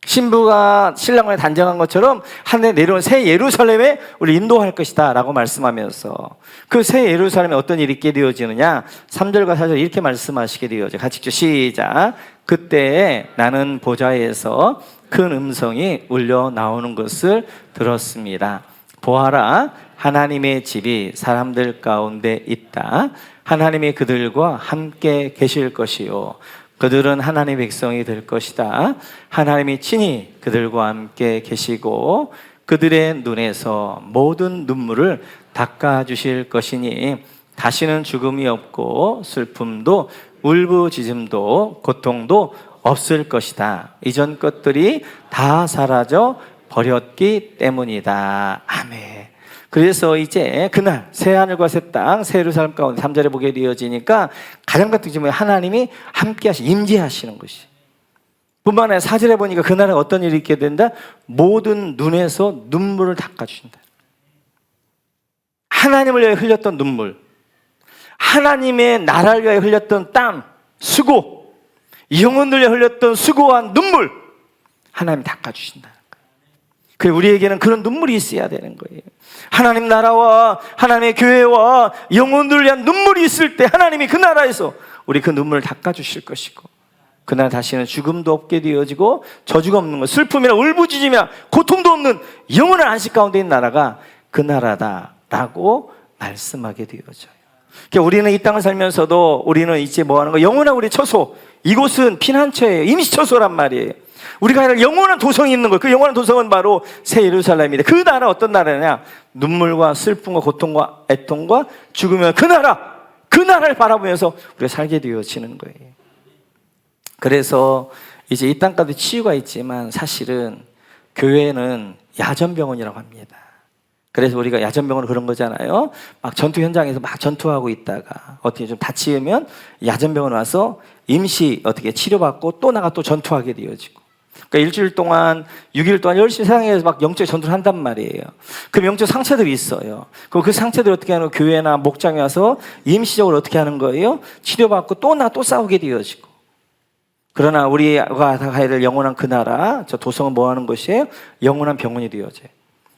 신부가 신랑을 단정한 것처럼 하늘에 내려온 새 예루살렘에 우리 인도할 것이다 라고 말씀하면서, 그 새 예루살렘에 어떤 일이 있게 되어지느냐, 3절과 4절 이렇게 말씀하시게 되어져. 같이 읽죠. 시작. 그때 나는 보좌에서 큰 음성이 울려 나오는 것을 들었습니다. 보아라, 하나님의 집이 사람들 가운데 있다. 하나님이 그들과 함께 계실 것이요, 그들은 하나님의 백성이 될 것이다. 하나님이 친히 그들과 함께 계시고 그들의 눈에서 모든 눈물을 닦아주실 것이니 다시는 죽음이 없고 슬픔도 울부짖음도 고통도 없을 것이다. 이전 것들이 다 사라져 버렸기 때문이다. 아멘. 그래서 이제 그날 새 하늘과 새 땅, 새 예루살렘 가운데 3절에 보게 되어지니까 가장 같은 점은 하나님이 함께 임재하시는 것이. 뿐만 아니라 4절에 보니까 그날에 어떤 일이 있게 된다? 모든 눈에서 눈물을 닦아주신다. 하나님을 위해 흘렸던 눈물, 하나님의 나라를 위해 흘렸던 땀, 수고, 영혼을 위해 흘렸던 수고와 눈물, 하나님이 닦아주신다. 그래, 우리에게는 그런 눈물이 있어야 되는 거예요. 하나님 나라와 하나님의 교회와 영혼들을 위한 눈물이 있을 때 하나님이 그 나라에서 우리 그 눈물을 닦아주실 것이고, 그날 다시는 죽음도 없게 되어지고 저주가 없는 것, 슬픔이나 울부짖음이나 고통도 없는 영원한 안식 가운데 있는 나라가 그 나라다라고 말씀하게 되어져요. 그러니까 우리는 이 땅을 살면서도 우리는 이제 뭐 하는 거? 영원한 우리 처소, 이곳은 피난처예요. 임시처소란 말이에요. 우리가 아니라 영원한 도성이 있는 거예요. 그 영원한 도성은 바로 새 예루살렘입니다. 그 나라 어떤 나라냐? 눈물과 슬픔과 고통과 애통과 죽으면 그 나라를 바라보면서 우리가 살게 되어지는 거예요. 그래서 이제 이 땅 가운데 치유가 있지만 사실은 교회는 야전병원이라고 합니다. 그래서 우리가 야전병원은 그런 거잖아요. 막 전투 현장에서 막 전투하고 있다가 어떻게 좀 다치면 야전병원 와서 임시 어떻게 치료받고 또 나가 또 전투하게 되어지고, 그러니까 일주일 동안 6일 동안 열심히 세상에서 막 영적 전투를 한단 말이에요. 그럼 영적 상처들이 있어요. 그럼 그 상처들을 어떻게 하는 거예요? 교회나 목장에 와서 임시적으로 어떻게 하는 거예요? 치료받고 또 나가 또 싸우게 되어지고. 그러나 우리가 가야 될 영원한 그 나라, 저 도성은 뭐 하는 것이에요? 영원한 병원이 되어져요.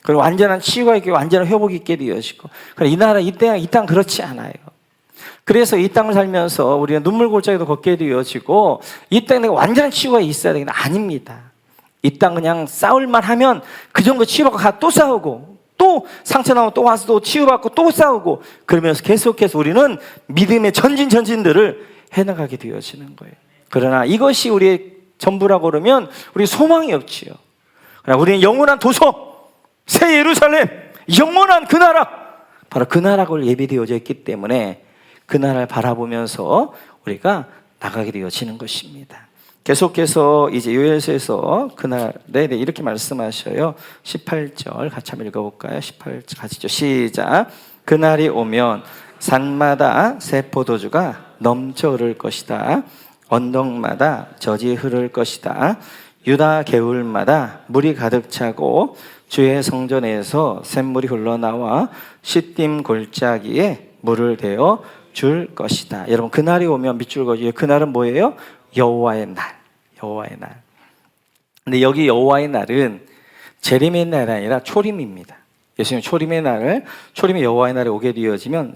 그리고 완전한 치유가 있고 완전한 회복이 있게 되어지고. 이 나라, 이 땅 그렇지 않아요. 그래서 이 땅을 살면서 우리는 눈물 골짜기도 걷게 되어지고, 이 땅에 내가 완전한 치유가 있어야 되는 게 아닙니다. 이 땅 그냥 싸울만 하면 그 정도 치유받고 가 또 싸우고, 또 상처 나면 또 와서 또 치유받고 또 싸우고, 그러면서 계속해서 우리는 믿음의 전진들을 해나가게 되어지는 거예요. 그러나 이것이 우리의 전부라고 그러면 우리 소망이 없지요. 그러나 우리는 영원한 도성, 새 예루살렘, 영원한 그 나라, 바로 그 나라가 예비되어져 있기 때문에 그 나라를 바라보면서 우리가 나가게 되어지는 것입니다. 계속해서 이제 요엘서에서 그날에 이렇게 말씀하셔요. 18절 같이 한번 읽어볼까요? 18절 같이죠. 시작. 그날이 오면 산마다 새 포도주가 넘쳐 흐를 것이다. 언덕마다 젖이 흐를 것이다. 유다 개울마다 물이 가득 차고 주의 성전에서 샘물이 흘러나와 시딤 골짜기에 물을 대어 줄 것이다. 여러분, 그날이 오면 밑줄 그어주세요. 그날은 뭐예요? 여호와의 날. 여호와의 날. 근데 여기 여호와의 날은 재림의 날이 아니라 초림입니다. 예수님 초림의 여호와의 날에 오게 되어지면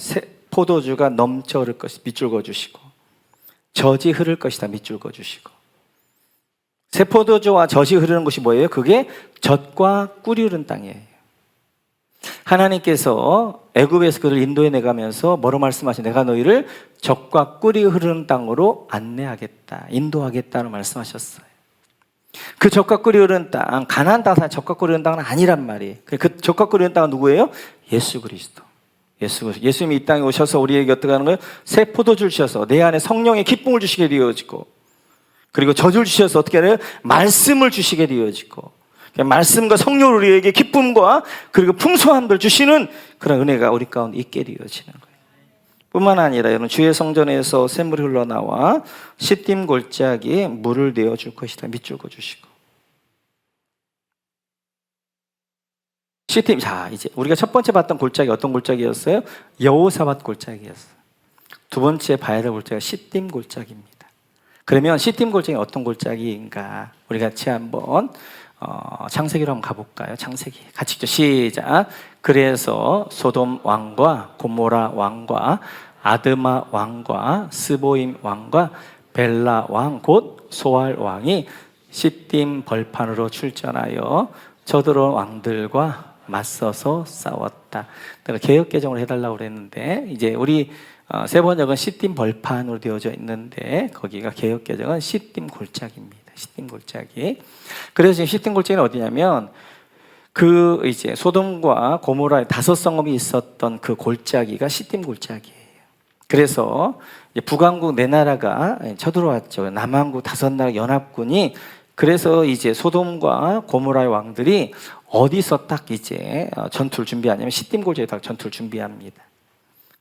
포도주가 넘쳐 흐를 것이 밑줄 그어주시고, 젖이 흐를 것이다. 밑줄 그어주시고, 새 포도주와 젖이 흐르는 곳이 뭐예요? 그게 젖과 꿀이 흐르는 땅이에요. 하나님께서 애굽에서 그를 인도해 내가면서 뭐로 말씀하신, 내가 너희를 젖과 꿀이 흐르는 땅으로 안내하겠다, 인도하겠다는 말씀하셨어요. 그 젖과 꿀이 흐르는 땅, 가나안 땅은 젖과 꿀이 흐르는 땅은 아니란 말이에요. 그 젖과 꿀이 흐르는 땅은 누구예요? 예수 그리스도. 예수님이 이 땅에 오셔서 우리에게 어떻게 하는 거예요? 새 포도주를 주셔서 내 안에 성령의 기쁨을 주시게 되어지고, 그리고 젖을 주셔서 어떻게 해요? 말씀을 주시게 되어지고, 말씀과 성령을 우리에게 기쁨과 그리고 풍성함을 주시는 그런 은혜가 우리 가운데 있게 되어지는 거예요. 뿐만 아니라 여러분, 주의 성전에서 샘물이 흘러나와 시딤 골짜기에 물을 내어 줄 것이다. 밑줄 그어주시고, 시딤. 자, 이제 우리가 첫 번째 봤던 골짜기 어떤 골짜기였어요? 여호사밧 골짜기였어요. 두 번째 봐야 될 골짜기가 시딤 골짜기입니다. 그러면 시딤 골짜기 어떤 골짜기인가? 우리 같이 한번 창세기로 한번 가볼까요? 창세기 같이 읽죠. 시작. 그래서 소돔 왕과 고모라 왕과 아드마 왕과 스보임 왕과 벨라 왕 곧 소알 왕이 시딤 벌판으로 출전하여 저들어 왕들과 맞서서 싸웠다. 내가 개역 개정을 해달라고 그랬는데, 이제 우리 세 번역은 시딤 벌판으로 되어져 있는데, 거기가 개역 개정은 시딤 골짜기입니다. 시딤 골짜기. 그래서 지금 시딤 골짜기는 어디냐면, 그 이제 소돔과 고모라의 5성읍이 있었던 그 골짜기가 시딤 골짜기예요. 그래서 이제 북왕국 4나라가 쳐들어왔죠. 남왕국 5나라 연합군이. 그래서 이제 소돔과 고모라의 왕들이 어디서 딱 이제 전투를 준비하냐면 시딤 골짜기에 딱 전투를 준비합니다.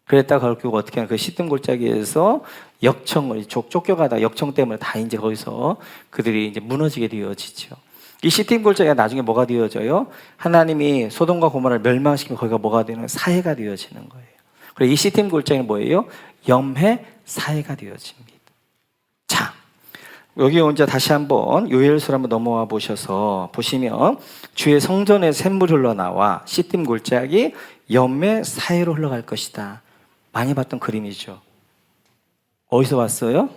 그랬다가 결국 어떻게 하면 그 시딤 골짜기에서 역청을 쫓겨가다 역청 때문에 다 이제 거기서 그들이 이제 무너지게 되어지죠. 이 시딤 골짜기가 나중에 뭐가 되어져요? 하나님이 소돔과 고모라를 멸망시키면 거기가 뭐가 되는, 사해가 되어지는 거예요. 그리고 이 시딤 골짜기는 뭐예요? 염해 사해가 되어집니다. 자, 여기 이제 다시 한번 요엘서 한번 넘어와 보셔서 보시면, 주의 성전에 샘물이 흘러나와 시딤 골짜기 염해 사해로 흘러갈 것이다. 많이 봤던 그림이죠. 어디서 봤어요?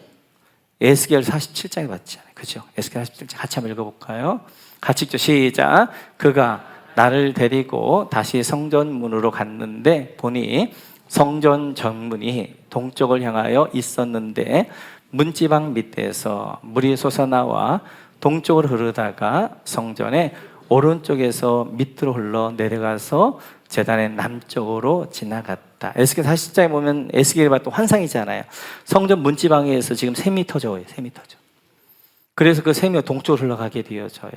에스겔 47장에 봤잖아요. 그죠? 에스겔 47장 같이 한번 읽어볼까요? 같이 읽죠. 시작. 그가 나를 데리고 다시 성전 문으로 갔는데 보니 성전 정문이 동쪽을 향하여 있었는데 문지방 밑에서 물이 솟아나와 동쪽으로 흐르다가 성전의 오른쪽에서 밑으로 흘러 내려가서 제단의 남쪽으로 지나갔다. 에스겔 40장에 보면 에스겔이 봤던 환상이잖아요. 성전 문지방에서 지금 샘이 터져요. 샘이 터져. 그래서 그 샘이 동쪽으로 흘러가게 되어져요.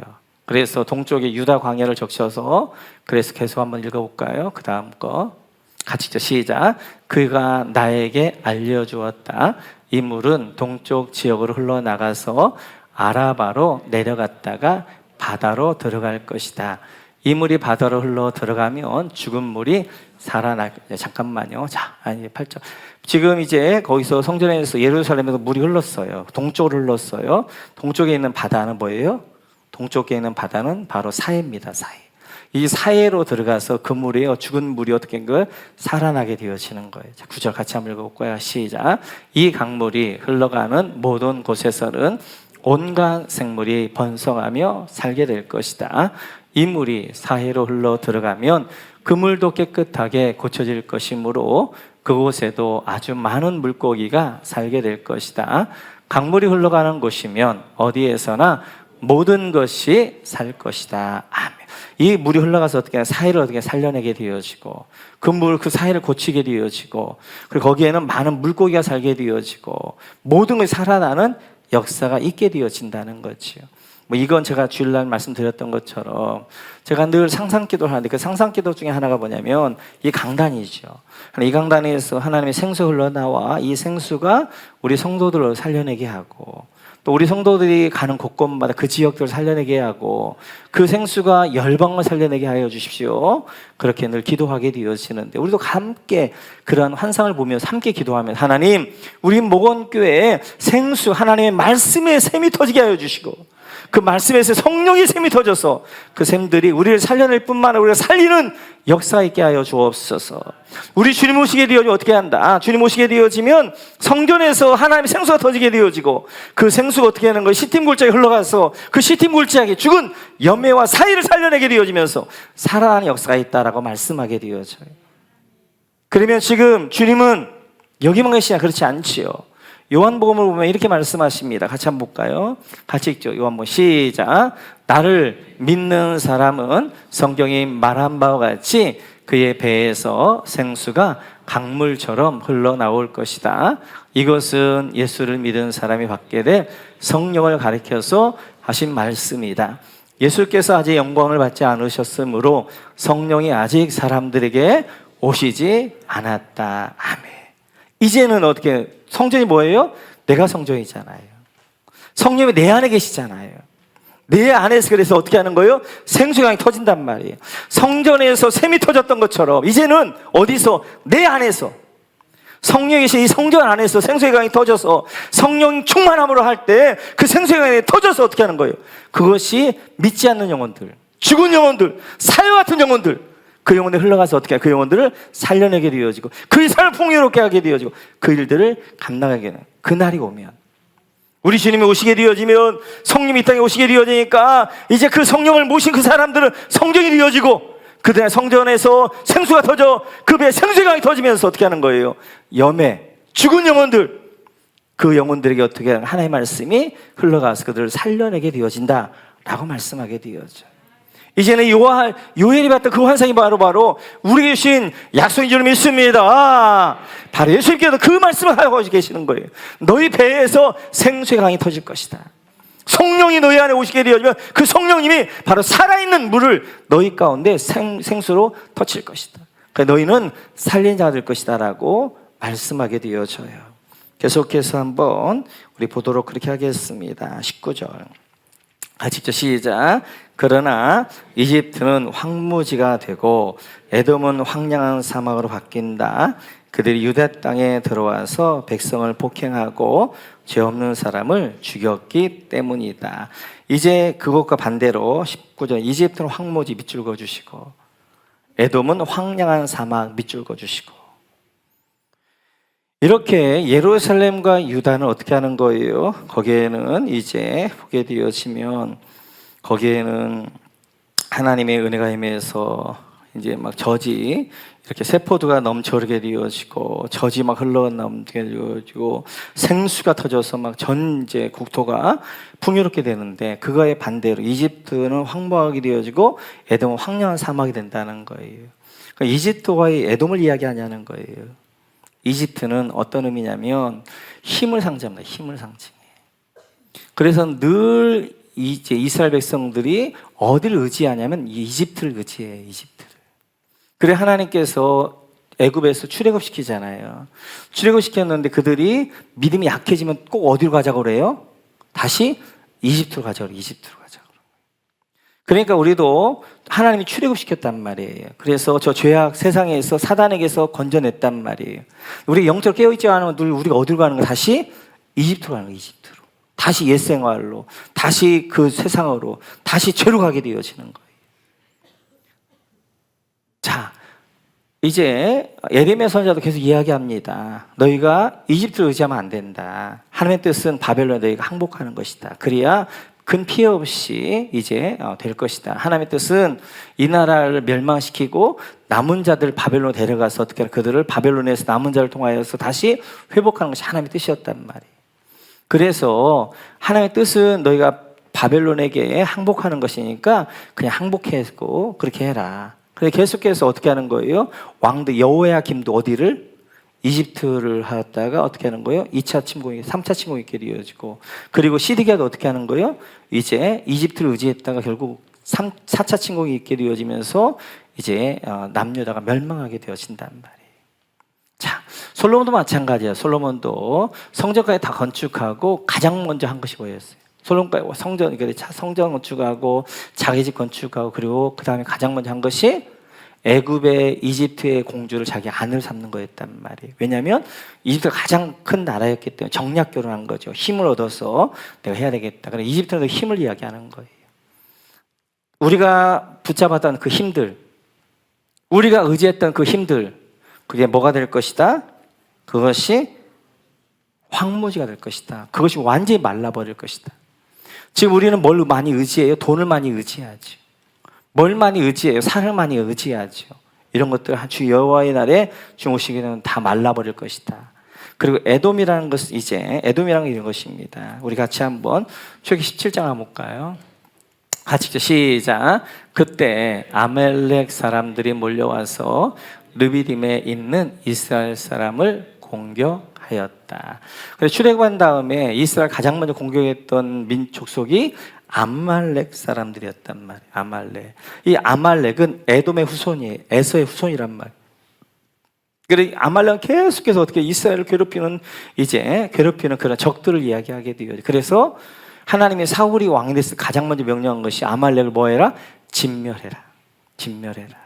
그래서 동쪽에 유다 광야를 적셔서, 그래서 계속 한번 읽어볼까요? 그 다음 거 같이 읽죠. 시작. 그가 나에게 알려주었다. 이 물은 동쪽 지역으로 흘러나가서 아라바로 내려갔다가 바다로 들어갈 것이다. 이 물이 바다로 흘러 들어가면 죽은 물이 살아날. 잠깐만요. 자, 아니 8절. 지금 이제 거기서 성전에서 예루살렘에서 물이 흘렀어요. 동쪽으로 흘렀어요. 동쪽에 있는 바다는 뭐예요? 동쪽에 있는 바다는 바로 사해입니다. 사해. 이 사해로 들어가서 그 물이, 죽은 물이 어떻게 된 거예요? 살아나게 되어지는 거예요. 자, 9절 같이 한번 읽어볼까요? 시작. 이 강물이 흘러가는 모든 곳에서는 온갖 생물이 번성하며 살게 될 것이다. 이 물이 사해로 흘러 들어가면 그 물도 깨끗하게 고쳐질 것이므로 그곳에도 아주 많은 물고기가 살게 될 것이다. 강물이 흘러가는 곳이면 어디에서나 모든 것이 살 것이다. 아멘. 이 물이 흘러가서 어떻게 사해를 어떻게 살려내게 되어지고, 그 사해를 고치게 되어지고, 그리고 거기에는 많은 물고기가 살게 되어지고, 모든 것이 살아나는 역사가 있게 되어진다는 거지요. 뭐 이건 제가 주일날 말씀드렸던 것처럼 제가 늘 상상기도를 하는데, 그 상상기도 중에 하나가 뭐냐면 이 강단이죠. 이 강단에서 하나님의 생수 흘러나와 이 생수가 우리 성도들을 살려내게 하고, 또 우리 성도들이 가는 곳곳마다 그 지역들을 살려내게 하고 그 생수가 열방을 살려내게 하여 주십시오. 그렇게 늘 기도하게 되어지는데 우리도 함께 그러한 환상을 보면서 함께 기도하면 하나님, 우리 목원교회에 생수 하나님의 말씀에 샘이 터지게 하여 주시고 그 말씀에서 성령의 샘이 터져서 그 샘들이 우리를 살려낼 뿐만 아니라 우리가 살리는 역사 있게 하여 주옵소서. 우리 주님 오시게 되어지면 어떻게 한다? 주님 오시게 되어지면 성전에서 하나님의 생수가 터지게 되어지고 그 생수가 어떻게 하는 거예요? 시팀 골짜기 흘러가서 그 시팀 골짜기 죽은 염매와 사이를 살려내게 되어지면서 살아나는 역사가 있다라고 말씀하게 되어져요. 그러면 지금 주님은 여기만 계시냐? 그렇지 않지요. 요한복음을 보면 이렇게 말씀하십니다. 같이 한번 볼까요? 같이 읽죠. 요한복음 시작. 나를 믿는 사람은 성경이 말한 바와 같이 그의 배에서 생수가 강물처럼 흘러나올 것이다. 이것은 예수를 믿은 사람이 받게 될 성령을 가리켜서 하신 말씀이다. 예수께서 아직 영광을 받지 않으셨으므로 성령이 아직 사람들에게 오시지 않았다. 아멘. 이제는 어떻게, 성전이 뭐예요? 내가 성전이잖아요. 성령이 내 안에 계시잖아요. 내 안에서 그래서 어떻게 하는 거예요? 생수의 강이 터진단 말이에요. 성전에서 샘이 터졌던 것처럼 이제는 어디서? 내 안에서. 성령이 계신 이 성전 안에서 생수의 강이 터져서 성령 충만함으로 할 때 그 생수의 강이 터져서 어떻게 하는 거예요? 그것이 믿지 않는 영혼들, 죽은 영혼들, 사여 같은 영혼들, 그 영혼들이 흘러가서 어떻게 그 영혼들을 살려내게 되어지고 그 삶을 풍요롭게 하게 되어지고 그 일들을 감당하게 되는 그날이 오면, 우리 주님이 오시게 되어지면, 성령이 이 땅에 오시게 되어지니까 이제 그 성령을 모신 그 사람들은 성전이 되어지고 그들 성전에서 생수가 터져 그 배에 생수의 강이 터지면서 어떻게 하는 거예요? 염해, 죽은 영혼들, 그 영혼들에게 어떻게 하나님의 말씀이 흘러가서 그들을 살려내게 되어진다라고 말씀하게 되어져. 이제는 요엘이 봤던 그 환상이 바로 우리에게 주신 약속인 줄 믿습니다. 바로 예수님께서 그 말씀을 하고 계시는 거예요. 너희 배에서 생수의 강이 터질 것이다. 성령이 너희 안에 오시게 되어지면 그 성령님이 바로 살아있는 물을 너희 가운데 생수로 터칠 것이다. 그러니까 너희는 살린 자가 될 것이다 라고 말씀하게 되어져요. 계속해서 한번 우리 보도록 그렇게 하겠습니다. 19절 직접 시작. 그러나 이집트는 황무지가 되고 에돔은 황량한 사막으로 바뀐다. 그들이 유다 땅에 들어와서 백성을 폭행하고 죄 없는 사람을 죽였기 때문이다. 이제 그것과 반대로 19절 이집트는 황무지 밑줄 그어주시고 에돔은 황량한 사막 밑줄 그어주시고, 이렇게 예루살렘과 유다는 어떻게 하는 거예요? 거기에는 이제 보게 되어지면 거기에는 하나님의 은혜가 임해서 이제 막 젖이 이렇게 세포도가 넘쳐흐르게 되어지고 젖이 막 흘러넘게 되어지고 생수가 터져서 막 전 이제 국토가 풍요롭게 되는데, 그거에 반대로 이집트는 황무하게 되어지고 에돔은 황량한 사막이 된다는 거예요. 그러니까 이집트와 에돔을 이야기하냐는 거예요. 이집트는 어떤 의미냐면 힘을 상징합니다. 힘을 상징해. 그래서 늘 이제 이스라엘 백성들이 어디를 의지하냐면 이집트를 의지해요. 이집트를. 그래 하나님께서 애굽에서 출애굽시키잖아요. 출애굽시켰는데 그들이 믿음이 약해지면 꼭 어디로 가자고 그래요? 다시 이집트로 가자고 그래요. 이집트로 가자고. 그러니까 우리도 하나님이 출애굽시켰단 말이에요. 그래서 저 죄악 세상에서 사단에게서 건져냈단 말이에요. 우리 영적으로 깨어있지 않으면 우리가 어디로 가는 거예요? 다시 이집트로 가는 거예요. 이집트로. 다시 옛생활로, 다시 그 세상으로, 다시 죄로 가게 되어지는 거예요. 자, 이제 예레미야 선지자도 계속 이야기합니다. 너희가 이집트를 의지하면 안 된다. 하나님의 뜻은 바벨론에 너희가 항복하는 것이다. 그래야 큰 피해 없이 이제 될 것이다. 하나님의 뜻은 이 나라를 멸망시키고 남은 자들 바벨론에 데려가서 어떻게 그들을 바벨론에서 남은 자를 통하여서 다시 회복하는 것이 하나님의 뜻이었단 말이에요. 그래서 하나님의 뜻은 너희가 바벨론에게 항복하는 것이니까 그냥 항복하고 그렇게 해라. 그래서 계속해서 어떻게 하는 거예요? 왕들 여호야김도 어디를? 이집트를 하다가 어떻게 하는 거예요? 2차 침공이 3차 침공이 있게 되어지고, 그리고 시드기야도 어떻게 하는 거예요? 이제 이집트를 의지했다가 결국 4차 침공이 있게 되어지면서 이제 남유다가 멸망하게 되어진단 말이에요. 자, 솔로몬도 마찬가지예요. 솔로몬도 성전까지 다 건축하고 가장 먼저 한 것이 뭐였어요? 솔로몬까지 성전 건축하고 자기 집 건축하고 그리고 그 다음에 가장 먼저 한 것이 애굽의 이집트의 공주를 자기 아내를 삼는 거였단 말이에요. 왜냐하면 이집트가 가장 큰 나라였기 때문에 정략 결혼한 거죠. 힘을 얻어서 내가 해야 되겠다. 그래서 이집트는 힘을 이야기하는 거예요. 우리가 붙잡았던 그 힘들, 우리가 의지했던 그 힘들, 그게 뭐가 될 것이다? 그것이 황무지가 될 것이다. 그것이 완전히 말라버릴 것이다. 지금 우리는 뭘 많이 의지해요? 돈을 많이 의지하죠. 뭘 많이 의지해요? 산을 많이 의지하죠. 이런 것들 주 여호와의 날에 주 오시게 되면 다 말라버릴 것이다. 그리고 에돔이라는 것은 에돔이라는 게 이런 것입니다. 우리 같이 한번 출애굽기 17장 한번 볼까요? 같이 시작. 그때 아말렉 사람들이 몰려와서 르비딤에 있는 이스라엘 사람을 공격하였다. 그래서 출애굽한 다음에 이스라엘 가장 먼저 공격했던 족속이 아말렉 사람들이었단 말이에요. 아말렉. 이 아말렉은 에돔의 후손이에요. 에서의 후손이란 말이에요. 그래서 아말렉은 계속해서 어떻게 이스라엘을 괴롭히는 그런 적들을 이야기하게 돼요. 그래서 하나님의 사울이 왕이 됐을 때 가장 먼저 명령한 것이 아말렉을 뭐해라? 진멸해라. 진멸해라.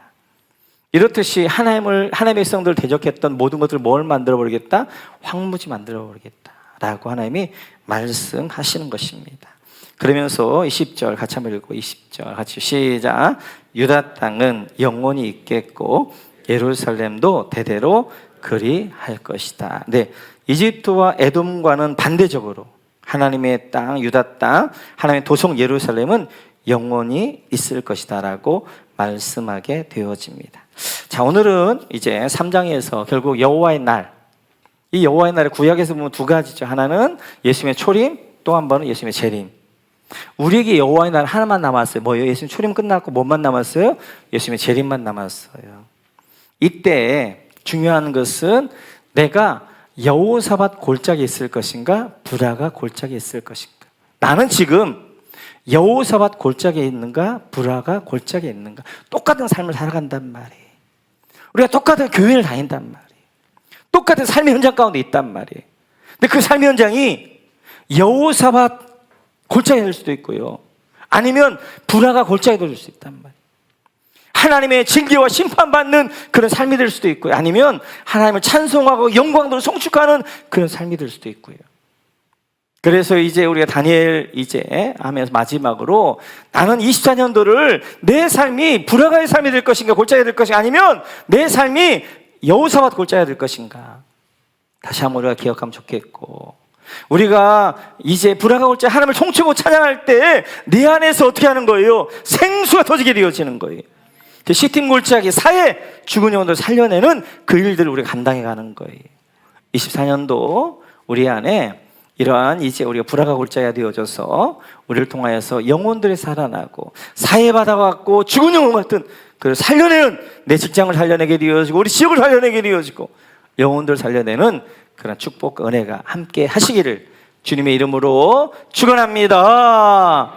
이렇듯이 하나님의 백성들을 대적했던 모든 것들을 뭘 만들어버리겠다? 황무지 만들어버리겠다라고 하나님이 말씀하시는 것입니다. 그러면서 20절 같이 한번 읽고 20절 같이 시작. 유다 땅은 영원히 있겠고 예루살렘도 대대로 그리할 것이다. 네, 이집트와 에돔과는 반대적으로 하나님의 땅, 유다 땅, 하나님의 도성 예루살렘은 영원히 있을 것이다라고 말씀하게 되어집니다. 자, 오늘은 이제 3장에서 결국 여호와의 날, 이 여호와의 날의 구약에서 보면 두 가지죠. 하나는 예수님의 초림, 또 한 번은 예수님의 재림. 우리에게 여호와의 날 하나만 남았어요. 뭐예요? 예수님 초림 끝났고 뭐만 남았어요? 예수님의 재림만 남았어요. 이때 중요한 것은 내가 여호사밧 골짜기에 있을 것인가, 브라가 골짜기에 있을 것인가. 나는 지금 여호사밧 골짜기에 있는가, 브라가 골짜기에 있는가. 똑같은 삶을 살아간단 말이에요. 우리가 똑같은 교회를 다닌단 말이에요. 똑같은 삶의 현장 가운데 있단 말이에요. 근데 그 삶의 현장이 여호사밧 골짜기가 될 수도 있고요, 아니면 브라가 골짜기가 될 수 있단 말이에요. 하나님의 징계와 심판받는 그런 삶이 될 수도 있고요, 아니면 하나님을 찬송하고 영광으로 송축하는 그런 삶이 될 수도 있고요. 그래서 이제 우리가 다니엘 하면서 마지막으로 나는 24년도를 내 삶이 브라가의 삶이 될 것인가, 골짜기가 될 것인가, 아니면 내 삶이 여호사밧 골짜기가 될 것인가. 다시 한번 우리가 기억하면 좋겠고, 우리가 이제 브라가 골짜기 하나님을 송축하고 찬양할 때 내 안에서 어떻게 하는 거예요? 생수가 터지게 되어지는 거예요. 시팀 골짜기 사이에 죽은 영혼들을 살려내는 그 일들을 우리가 감당해 가는 거예요. 24년도 우리 안에 이러한 이제 우리가 브라가 골짜기가 되어져서 우리를 통하여서 영혼들이 살아나고 사해받아갖고 죽은 영혼 같은 그를 살려내는, 내 직장을 살려내게 되어지고 우리 지역을 살려내게 되어지고 영혼들을 살려내는 그런 축복, 은혜가 함께 하시기를 주님의 이름으로 축원합니다.